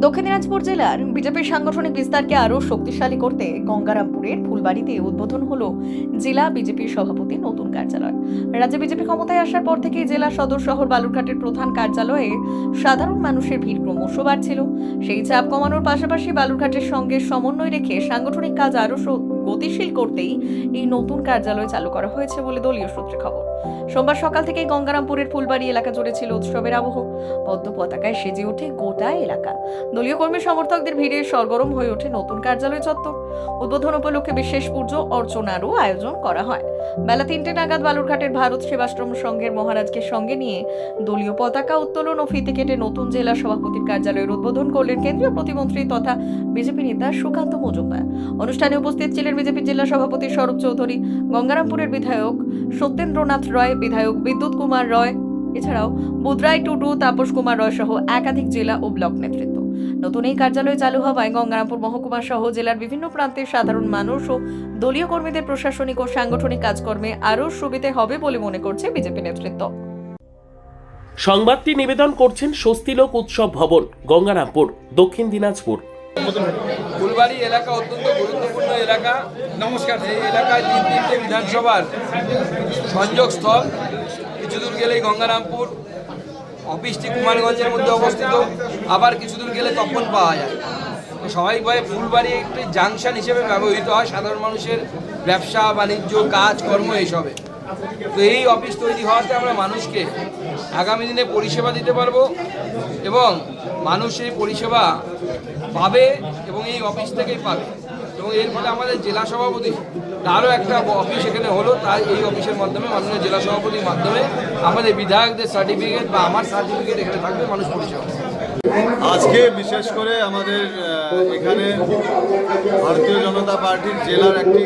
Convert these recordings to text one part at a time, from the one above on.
দক্ষিণ দিনাজপুর জেলার বিজেপির সাংগঠনিক বিস্তারকে আরও শক্তিশালী করতে গঙ্গারামপুরের ফুলবাড়িতে উদ্বোধন হলো জেলা বিজেপির সভাপতির নতুন কার্যালয়। রাজ্যে বিজেপি ক্ষমতায় আসার পর থেকেই জেলা সদর শহর বালুরঘাটের প্রধান কার্যালয়ে সাধারণ মানুষের ভিড় ক্রমশ বাড়ছিল। সেই চাপ কমানোর পাশাপাশি বালুরঘাটের সঙ্গে সমন্বয় রেখে সাংগঠনিক কাজ আরও গতিশীল করতেই এই নতুন কার্যালয় চালু করা হয়েছে বলে দলীয় সূত্রে খবর। সোমবার সকাল থেকেই গঙ্গারামপুরের ফুলবাড়ি এলাকা জুড়ে ছিল উৎসবের আবহ। পদ্ম পতাকায় সেজে ওঠে গোটা এলাকা। দলীয় কর্মী সমর্থকদের ভিড়ে সরগরম হয়ে ওঠে নতুন কার্যালয় চত্বর। উদ্বোধন উপলক্ষে বিশেষ পূজা অর্চনারও আয়োজন করা হয়। বেলা 3টে নাগাদ বালুরঘাটের ভারত সেবাশ্রম সংঘের মহারাজকে সঙ্গে নিয়ে দলীয় পতাকা উত্তোলন ও ফিতে কেটে নতুন জেলা সভাপতির কার্যালয়ের উদ্বোধন করলেন কেন্দ্রীয় প্রতিমন্ত্রী তথা বিজেপি নেতা সুকান্ত মজুমদার। অনুষ্ঠানে উপস্থিত ছিলেন বিজেপির জেলা সভাপতি স্বরূপ চৌধুরী, গঙ্গারামপুরের বিধায়ক সত্যেন্দ্রনাথ রায়, বিধায়ক বিদ্যুৎ কুমার রয়, এছাড়াও বুধরাই টুডু, তাপস কুমার রয় সহ একাধিক জেলা ও ব্লক নেতৃত্ব। নতুন এই কার্যালয় চালু হওয়ায় গঙ্গারামপুর মহকুমা সহ জেলার বিভিন্ন প্রান্তের সাধারণ মানুষ ও দলীয় কর্মীদের প্রশাসনিক ও সাংগঠনিক কাজকর্মে আরও সুবিধে হবে বলে মনে করছে বিজেপি নেতৃত্ব। সংবাদটি নিবেদন করছেন স্বস্তিলোক উৎসব ভবন, গঙ্গারামপুর, দক্ষিণ দিনাজপুর। ফুলবাড়ি এলাকা অত্যন্ত গুরুত্বপূর্ণ এলাকা। নমস্কার। এই এলাকায় তিনটে বিধানসভার সংযোগ স্থল। কিছু দূর গেলেই গঙ্গারামপুর অফিসটি কুমারগঞ্জের মধ্যে অবস্থিত, আবার কিছু দূর গেলে তপন পাওয়া যায়। স্বাভাবিকভাবে ফুলবাড়ি একটি জাংশন হিসেবে ব্যবহৃত হয় সাধারণ মানুষের ব্যবসা বাণিজ্য কাজকর্ম এইসবে। তো এই অফিস তৈরি হওয়াতে আমরা মানুষকে আগামী দিনে পরিষেবা দিতে পারবো এবং মানুষ এই পরিষেবা পাবে এবং এই অফিস থেকেই পাবে। এবং এর ফলে আমাদের জেলা সভাপতি তারও একটা অফিস এখানে হলো, তাই এই অফিসের মাধ্যমে মাননীয় জেলা সভাপতির মাধ্যমে আমাদের বিধায়কদের সার্টিফিকেট বা আমার সার্টিফিকেট এখানে থাকবে, মানুষ পরিষেবা। আজকে বিশেষ করে আমাদের এখানে ভারতীয় জনতা পার্টির জেলার একটি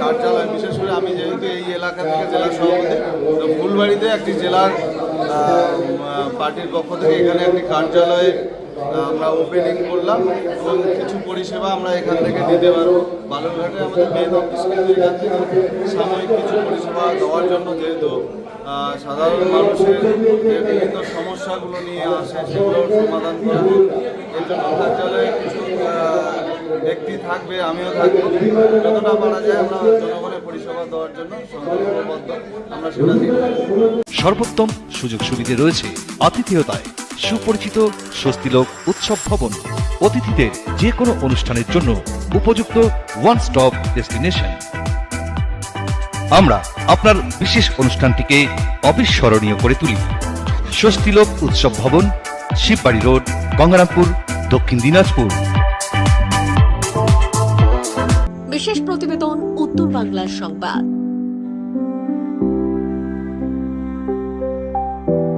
কার্যালয়, বিশেষ করে আমি যেহেতু এই এলাকা থেকে জেলা সভাপতি, তো ফুলবাড়িতে একটি জেলার পার্টির পক্ষ থেকে এখানে একটি কার্যালয়ে আমরা ওপেনিং করলাম এবং কিছু পরিষেবা আমরা এখান থেকে দিতে পারবো। বালুরঘাটে আমাদের মেন অফিস কিন্তু এখান থেকে সাময়িক কিছু পরিষেবা দেওয়ার জন্য, যেহেতু সাধারণ মানুষের যে বিভিন্ন সমস্যাগুলো নিয়ে আসে সেগুলোর সমাধান করা, এর জন্য কার্যালয়ে কিছু ব্যক্তি থাকবে, আমিও থাকবো। যতটা পারা যায় আমরা জনগণের পরিষেবা দেওয়ার জন্য সংকল্পবদ্ধ, আমরা সেটা দিই। সর্বোত্তম সুযোগ সুবিধে রয়েছে আতিথেয়তায়। সুপরিচিত স্বস্তিলোক উৎসব ভবন, অতিথিদের যে কোনো অনুষ্ঠানের জন্য উপযুক্ত ওয়ান স্টপ ডেস্টিনেশন। আমরা আপনার বিশেষ অনুষ্ঠানটিকে অবিস্মরণীয় করে তুলি। স্বস্তিলোক উৎসব ভবন, শিববাড়ি রোড, গঙ্গারামপুর, দক্ষিণ দিনাজপুর। বিশেষ প্রতিবেদন, উত্তর বাংলার সংবাদ।